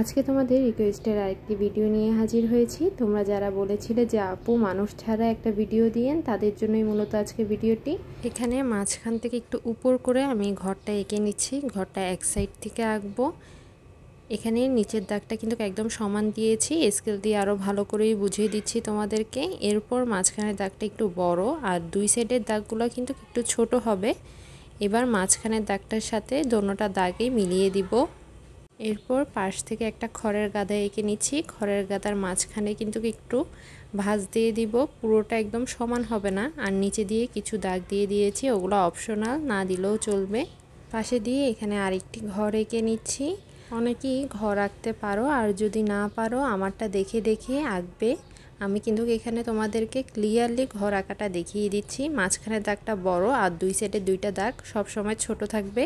আজকে তোমাদের রিকোয়েস্টের আরেকটি ভিডিও নিয়ে হাজির হয়েছি। তোমরা যারা বলেছিলে যে আপু মানুষ ছাড়া একটা ভিডিও দিয়েন, তাদের জন্যই মূলত আজকে ভিডিওটি। এখানে মাঝখান থেকে একটু উপর করে আমি ঘরটা এঁকে নিচ্ছি। ঘরটা এক সাইড থেকে আঁকবো। এখানে নিচের দাগটা কিন্তু একদম সমান দিয়েছি, স্কেল দিয়ে আরও ভালো করেই বুঝিয়ে দিচ্ছি তোমাদেরকে। এরপর মাঝখানের দাগটা একটু বড় আর দুই সাইডের দাগগুলো কিন্তু একটু ছোট হবে। এবার মাঝখানের দাগটার সাথে দোনোটা দাগই মিলিয়ে দিব। এরপর পাশ থেকে একটা খড়ের গাদা এঁকে নিচ্ছি। খড়ের গাদার মাঝখানে কিন্তু একটু ভাঁজ দিয়ে দিব, পুরোটা একদম সমান হবে না। আর নিচে দিয়ে কিছু দাগ দিয়ে দিয়েছি, ওগুলো অপশনাল, না দিলেও চলবে। পাশে দিয়ে এখানে আরেকটি ঘর এঁকে নিচ্ছি। অনেকেই ঘর আঁকতে পারো, আর যদি না পারো আমারটা দেখে দেখে আঁকবে। আমি কিন্তু এখানে তোমাদেরকে ক্লিয়ারলি ঘর আঁকাটা দেখিয়ে দিচ্ছি। মাঝখানের দাগটা বড় আর দুই সাইডে দুইটা দাগ সবসময় ছোট থাকবে।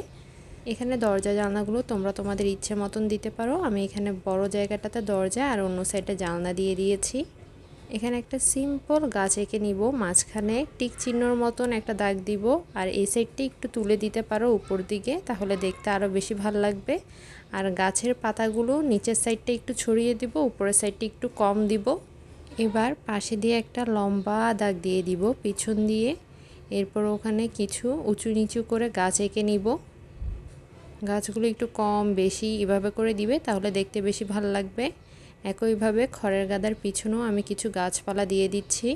এখানে দরজা জানলাগুলো তোমরা তোমাদের ইচ্ছে মতন দিতে পারো। আমি এখানে বড় জায়গাটাতে দরজা আর অন্য সাইডে জানলা দিয়ে দিয়েছি। এখানে একটা সিম্পল গাছ এঁকে নিব, মাঝখানে টিক চিহ্নর মতন একটা দাগ দিব, আর এই সাইডটি একটু তুলে দিতে পারো উপর দিকে, তাহলে দেখতে আরও বেশি ভালো লাগবে। আর গাছের পাতাগুলো নিচের সাইডটা একটু ছড়িয়ে দিব, উপরের সাইডটা একটু কম দিব। এবার পাশে দিয়ে একটা লম্বা দাগ দিয়ে দিব পিছন দিয়ে। এরপর ওখানে কিছু উঁচু নিচু করে গাছ এঁকে নিব। গাছগুলো একটু কম বেশি এভাবে করে দিবে, তাহলে দেখতে বেশি ভালো লাগবে। একইভাবে খড়ের গাদার পিছনেও আমি কিছু গাছপালা দিয়ে দিচ্ছি।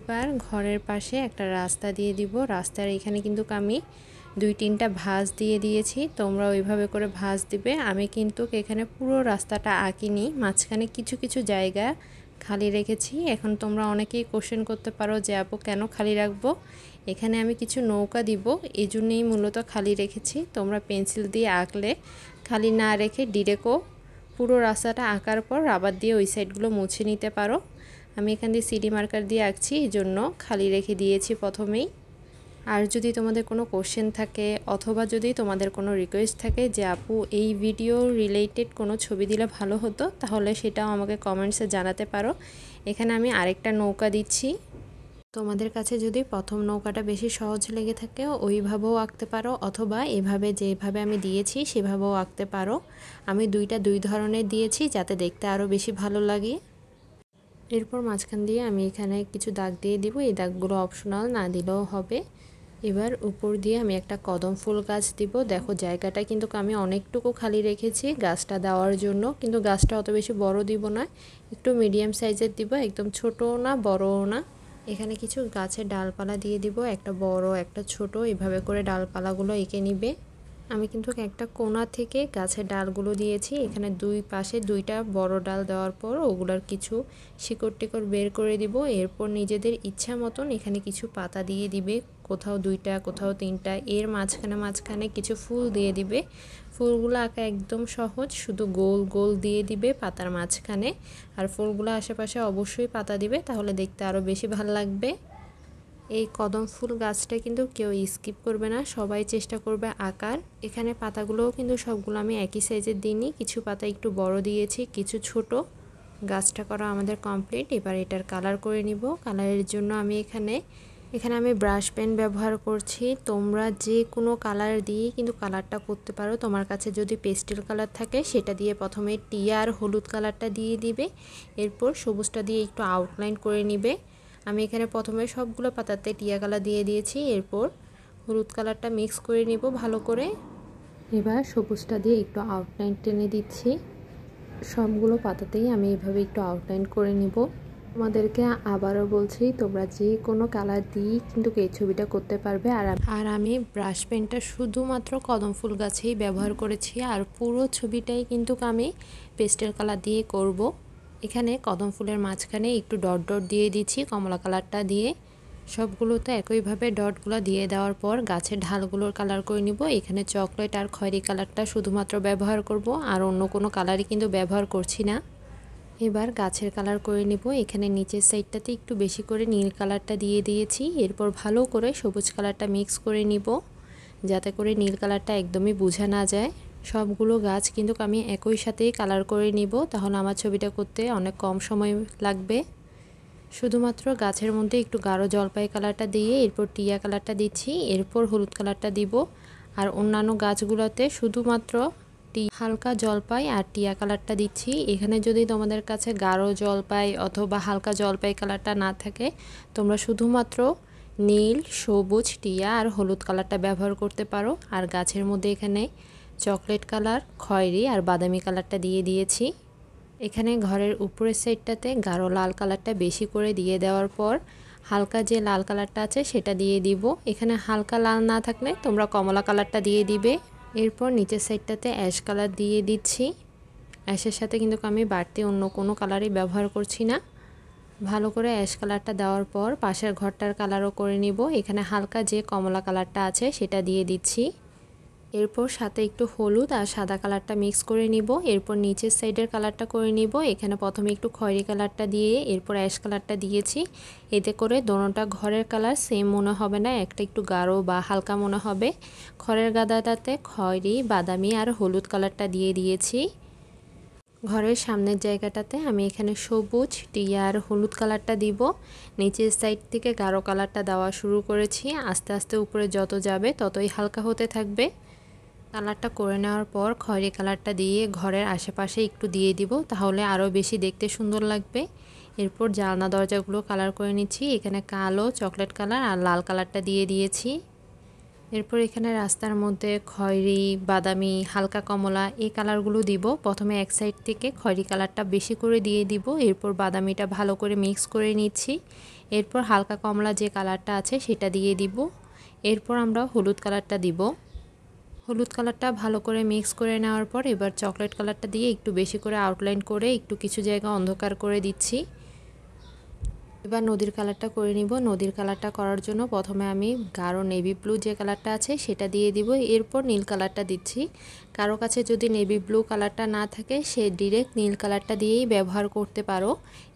এবার ঘরের পাশে একটা রাস্তা দিয়ে দিব। রাস্তার এখানে কিন্তু আমি 2-3টা ভাঁজ দিয়ে দিয়েছি, তোমরা ওইভাবে করে ভাঁজ দিবে। আমি কিন্তু এখানে পুরো রাস্তাটা আঁকিনি, মাঝখানে কিছু কিছু জায়গা খালি রেখেছি। এখন তোমরা অনেকেই কোশ্চেন করতে পারো যে আপু কেন খালি রাখবো। এখানে আমি কিছু নৌকা দিব, এই জন্যই মূলত খালি রেখেছি। তোমরা পেন্সিল দিয়ে আঁকলে খালি না রেখে ডিরেক্টও পুরো রাস্তাটা আঁকার পর রাবার দিয়ে ওই সাইডগুলো মুছে নিতে পারো। আমি এখান দিয়ে সিডি মার্কার দিয়ে আঁকছি, এই জন্য খালি রেখে দিয়েছি প্রথমেই। আর যদি তোমাদের কোনো কোশ্চেন থাকে অথবা যদি তোমাদের কোনো রিকোয়েস্ট থাকে যে আপু এই ভিডিও রিলেটেড কোনো ছবি দিলে ভালো হতো, তাহলে সেটাও আমাকে কমেন্টসে জানাতে পারো। এখানে আমি আরেকটা নৌকা দিচ্ছি। তোমাদের কাছে যদি প্রথম নৌকাটা বেশি সহজ লেগে থাকে ওইভাবেও আঁকতে পারো, অথবা এভাবে যেভাবে আমি দিয়েছি সেভাবেও আঁকতে পারো। আমি দুই ধরনের দিয়েছি যাতে দেখতে আরও বেশি ভালো লাগে। এরপর মাঝখান দিয়ে আমি এখানে কিছু দাগ দিয়ে দিব, এই দাগগুলো অপশনাল, না দিলেও হবে। এবার উপর দিয়ে আমি একটা কদম ফুল গাছ দিব। দেখো জায়গাটা কিন্তু আমি অনেকটুকু খালি রেখেছি গাছটা দেওয়ার জন্য, কিন্তু গাছটা অত বেশি বড় দিব না, একটু মিডিয়াম সাইজের দিব, একদম ছোটও না বড়ও না। এখানে কিছু গাছের ডালপালা দিয়ে দিব, একটা বড় একটা ছোট, এভাবে করে ডালপালাগুলো এঁকে নিবে। আমি কিন্তু একটা কোণা থেকে গাছের ডালগুলো দিয়েছি। এখানে দুই পাশে 2টা বড় ডাল দেওয়ার পর ওগুলোর কিছু শিকড় টিকড় বের করে দিব। এরপর নিজেদের ইচ্ছা মতন এখানে কিছু পাতা দিয়ে দিবে, কোথাও 2টা কোথাও 3টা। এর মাঝখানে কিছু ফুল দিয়ে দিবে। ফুলগুলো আঁকা একদম সহজ, শুধু গোল গোল দিয়ে দিবে পাতার মাঝখানে। আর ফুলগুলো আশেপাশে অবশ্যই পাতা দিবে, তাহলে দেখতে আরও বেশি ভালো লাগবে। এই কদম ফুল গাছটা কিন্তু কেউ স্কিপ করবে না, সবাই চেষ্টা করবে আঁকার। এখানে পাতাগুলোও কিন্তু সবগুলো আমি একই সাইজের দিইনি, কিছু পাতা একটু বড় দিয়েছি, কিছু ছোট। গাছটা করা আমাদের কমপ্লিট। এবার এটার কালার করে নিব। কালারের জন্য আমি এখানে আমি ব্রাশ পেন ব্যবহার করছি। তোমরা যে কোনো কালার দিয়ে কিন্তু কালারটা করতে পারো। তোমার কাছে যদি পেস্টেল কালার থাকে সেটা দিয়ে প্রথমে টিয়া আর হলুদ কালারটা দিয়ে দিবে, এরপর সবুজটা দিয়ে একটু আউটলাইন করে নিবে। আমি এখানে প্রথমে সবগুলো পাতাতে টিয়া কালার দিয়ে দিয়েছি, এরপর হলুদ কালারটা মিক্স করে নিব ভালো করে। এবার সবুজটা দিয়ে একটু আউটলাইন টেনে দিচ্ছি। সবগুলো পাতাতেই আমি এভাবে একটু আউটলাইন করে নিব। তোমাদেরকে আবারও বলছি, তোমরা যে কোনো কালার দিয়েই কিন্তু এই ছবিটা করতে পারবে। আর আমি ব্রাশ পেনটা শুধুমাত্র কদম ফুল গাছেই ব্যবহার করেছি, আর পুরো ছবিটাই কিন্তু আমি পেস্টেল কালার দিয়ে করব। এখানে কদম ফুলের মাঝখানে একটু ডট ডট দিয়ে দিচ্ছি কমলা কালারটা দিয়ে। সবগুলোতে একইভাবে ডটগুলো দিয়ে দেওয়ার পর গাছের ঢালগুলোর কালার করে নিব। এখানে চকলেট আর খয়েরি কালারটা শুধুমাত্র ব্যবহার করব, আর অন্য কোনো কালারই কিন্তু ব্যবহার করছি না। এবার গাছের কালার করে নিব। এখানে নিচের সাইডটাতে একটু বেশি করে নীল কালারটা দিয়ে দিয়েছি, এরপর ভালো করে সবুজ কালারটা মিক্স করে নিব, যাতে করে নীল কালারটা একদমই বোঝা না যায়। সবগুলো গাছ কিন্তু আমি একই সাথেই কালার করে নিব, তাহলে আমার ছবিটা করতে অনেক কম সময় লাগবে। শুধুমাত্র গাছের মধ্যে একটু গাঢ় জলপাই কালারটা দিয়ে এরপর টিয়া কালারটা দিচ্ছি, এরপর হলুদ কালারটা দিব। আর অন্যান্য গাছগুলোতে শুধুমাত্র হালকা জলপাই আর টিয়া কালারটা দিচ্ছি। এখানে যদি তোমাদের কাছে গাঢ় জলপাই অথবা হালকা জলপাই কালারটা না থাকে, তোমরা শুধুমাত্র নীল, সবুজ, টিয়া আর হলুদ কালারটা ব্যবহার করতে পারো। আর গাছের মধ্যে এখানে চকলেট কালার, খয়েরি আর বাদামি কালারটা দিয়ে দিয়েছি। এখানে ঘরের উপরের সাইডটাতে গাঢ় লাল কালারটা বেশি করে দিয়ে দেওয়ার পর হালকা যে লাল কালারটা আছে সেটা দিয়ে দিব। এখানে হালকা লাল না থাকলে তোমরা কমলা কালারটা দিয়ে দিবে। এরপর নিচের সাইডটাতে অ্যাশ কালার দিয়ে দিচ্ছি। অ্যাশের সাথে কিন্তু আমি বাড়তি অন্য কোনো কালারই ব্যবহার করছি না। ভালো করে অ্যাশ কালারটা দেওয়ার পর পাশের ঘরটার কালারও করে নিব। এখানে হালকা যে কমলা কালারটা আছে সেটা দিয়ে দিচ্ছি। এরপর সাথে একটু হলুদ আর সাদা কালারটা মিক্স করে নিব। এরপর নিচের সাইডের কালারটা করে নিব। এখানে প্রথমে একটু খয়েরি কালারটা দিয়ে এরপর অ্যাশ কালারটা দিয়েছি। এতে করে দোনোটা ঘরের কালার সেম মনে হবে না, একটা একটু গাঢ় বা হালকা মনে হবে। খড়ের গাদাটাতে খয়েরি, বাদামি আর হলুদ কালারটা দিয়ে দিয়েছি। ঘরের সামনের জায়গাটাতে আমি এখানে সবুজ, টিয়া আর হলুদ কালারটা দিব। নিচের সাইড থেকে গাঢ় কালারটা দেওয়া শুরু করেছি। আস্তে আস্তে উপরে যত যাবে ততই হালকা হতে থাকবে। কালারটা করে নেওয়ার পর খয়েরি কালারটা দিয়ে ঘরের আশেপাশে একটু দিয়ে দিব, তাহলে আরও বেশি দেখতে সুন্দর লাগবে। এরপর জানলা দরজাগুলো কালার করে নিচ্ছি। এখানে কালো, চকলেট কালার আর লাল কালারটা দিয়ে দিয়েছি। এরপর এখানে রাস্তার মধ্যে খয়েরি, বাদামি, হালকা কমলা এই কালারগুলো দিব। প্রথমে এক সাইড থেকে খয়েরি কালারটা বেশি করে দিয়ে দিব। এরপর বাদামিটা ভালো করে মিক্স করে নিচ্ছি। এরপর হালকা কমলা যে কালারটা আছে সেটা দিয়ে দিব। এরপর আমরা হলুদ কালারটা দিব। হলুদ কালারটা ভালো করে মিক্স করে নেওয়ার পর এবার চকলেট কালারটা দিয়ে একটু বেশি করে আউটলাইন করে একটু কিছু জায়গা অন্ধকার করে দিচ্ছি। এবার নদীর কালারটা করে নিব। নদীর কালারটা করার জন্য প্রথমে আমি গাঢ় নেভি ব্লু যে কালারটা আছে সেটা দিয়ে দিব। এরপর নীল কালারটা দিচ্ছি। কারো কাছে যদি নেভি ব্লু কালারটা না থাকে সে ডিরেক্ট নীল কালারটা দিয়েই ব্যবহার করতে পারো।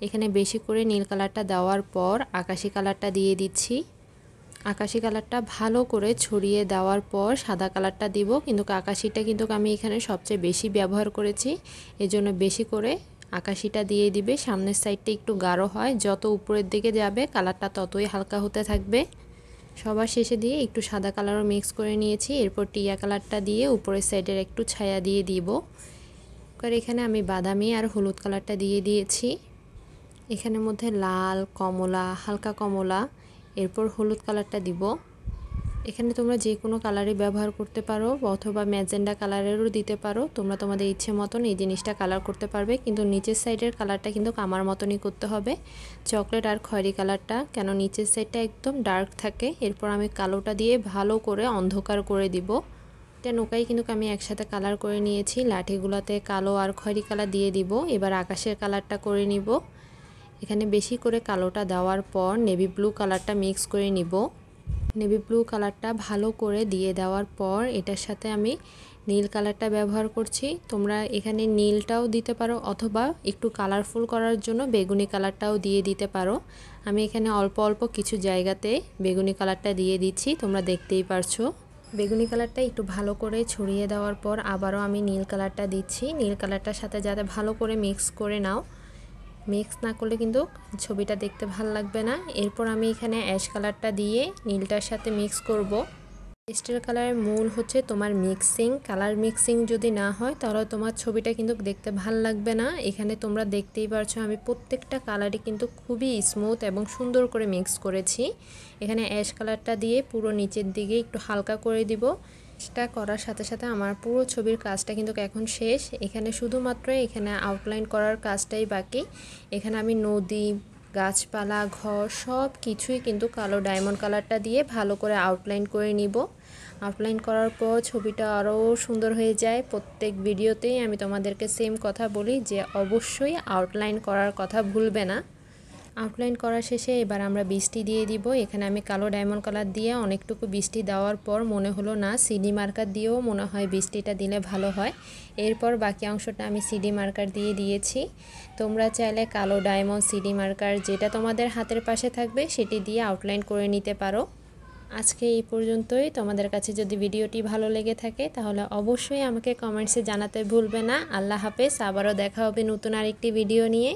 এখানে বেশি করে নীল কালারটা দেওয়ার পর আকাশি কালারটা দিয়ে দিচ্ছি। আকাশি কালারটা ভালো করে ছড়িয়ে দেওয়ার পর সাদা কালারটা দিব, কিন্তু আকাশিটা কিন্তু আমি এখানে সবচেয়ে বেশি ব্যবহার করেছি, এজন্য বেশি করে আকাশিটা দিয়ে দিবে। সামনের সাইডটা একটু গাঢ় হয়, যত উপরের দিকে যাবে কালারটা ততই হালকা হতে থাকবে। সবার শেষে দিয়ে একটু সাদা কালারও মিক্স করে নিয়েছি। এরপর টিয়া কালারটা দিয়ে উপরের সাইডের একটু ছায়া দিয়ে দিব। এখানে আমি বাদামি আর হলুদ কালারটা দিয়ে দিয়েছি। এখানের মধ্যে লাল, কমলা, হালকা কমলা, এরপর হলুদ কালারটা দিব। এখানে তোমরা যে কোনো কালারই ব্যবহার করতে পারো অথবা ম্যাজেন্ডা কালারেরও দিতে পারো। তোমরা তোমাদের ইচ্ছে মতন এই জিনিসটা কালার করতে পারবে, কিন্তু নিচের সাইডের কালারটা কিন্তু আমার মতনই করতে হবে, চকলেট আর খয়েরি কালারটা, কেন নিচের সাইডটা একদম ডার্ক থাকে। এরপর আমি কালোটা দিয়ে ভালো করে অন্ধকার করে দিব। এটা নৌকায় কিন্তু আমি একসাথে কালার করে নিয়েছি। লাঠিগুলোতে কালো আর খয়েরি কালার দিয়ে দিব। এবার আকাশের কালারটা করে নিব। এখানে বেশি করে কালোটা দেওয়ার পর নেভি ব্লু কালারটা মিক্স করে নিব। নেভি ব্লু কালারটা ভালো করে দিয়ে দেওয়ার পর এটার সাথে আমি নীল কালারটা ব্যবহার করছি। তোমরা এখানে নীলটাও দিতে পারো অথবা একটু কালারফুল করার জন্য বেগুনি কালারটাও দিয়ে দিতে পারো। আমি এখানে অল্প অল্প কিছু জায়গাতে বেগুনি কালারটা দিয়ে দিচ্ছি, তোমরা দেখতেই পারছো। বেগুনি কালারটা একটু ভালো করে ছড়িয়ে দেওয়ার পর আবারও আমি নীল কালারটা দিচ্ছি। নীল কালারটার সাথে যাতে ভালো করে মিক্স করে নাও, মিক্স না করলে কিন্তু ছবিটা দেখতে ভালো লাগবে না। এরপর আমি এখানে অ্যাশ কালারটা দিয়ে নীলটার সাথে মিক্স করব। পেস্টেল কালারের মূল হচ্ছে তোমার মিক্সিং। কালার মিক্সিং যদি না হয় তাহলে তোমার ছবিটা কিন্তু দেখতে ভালো লাগবে না। এখানে তোমরা দেখতেই পারছো আমি প্রত্যেকটা কালারই কিন্তু খুবই স্মুথ এবং সুন্দর করে মিক্স করেছি। এখানে অ্যাশ কালারটা দিয়ে পুরো নিচের দিকে একটু হালকা করে দিব। এটা করার সাথে সাথে আমার পুরো ছবির কাজটা কিন্তু এখন শেষ। এখানে শুধুমাত্র এখানে আউটলাইন করার কাজটাই বাকি। এখানে আমি নদী, গাছপালা, ঘর সব কিছুই কিন্তু কালো ডায়মন্ড কালারটা দিয়ে ভালো করে আউটলাইন করে নিব। আউটলাইন করার পর ছবিটা আরও সুন্দর হয়ে যায়। প্রত্যেক ভিডিওতেই আমি তোমাদেরকে সেম কথা বলি যে অবশ্যই আউটলাইন করার কথা ভুলবে না। আউটলাইন করা শেষে এবার আমরা বৃষ্টি দিয়ে দিব। এখানে আমি কালো ডায়মন্ড কালার দিয়ে অনেকটুকু বৃষ্টি দেওয়ার পর মনে হলো না সিডি মার্কার দিয়েও মনে হয় বৃষ্টিটা দিলে ভালো হয়। এরপর বাকি অংশটা আমি সিডি মার্কার দিয়ে দিয়েছি। তোমরা চাইলে কালো ডায়মন্ড, সিডি মার্কার যেটা তোমাদের হাতের পাশে থাকবে সেটি দিয়ে আউটলাইন করে নিতে পারো। আজকে এই পর্যন্তই। তোমাদের কাছে যদি ভিডিওটি ভালো লেগে থাকে তাহলে অবশ্যই আমাকে কমেন্টসে জানাতে ভুলবে না। আল্লাহ হাফেজ। আবারও দেখা হবে নতুন আরেকটি ভিডিও নিয়ে।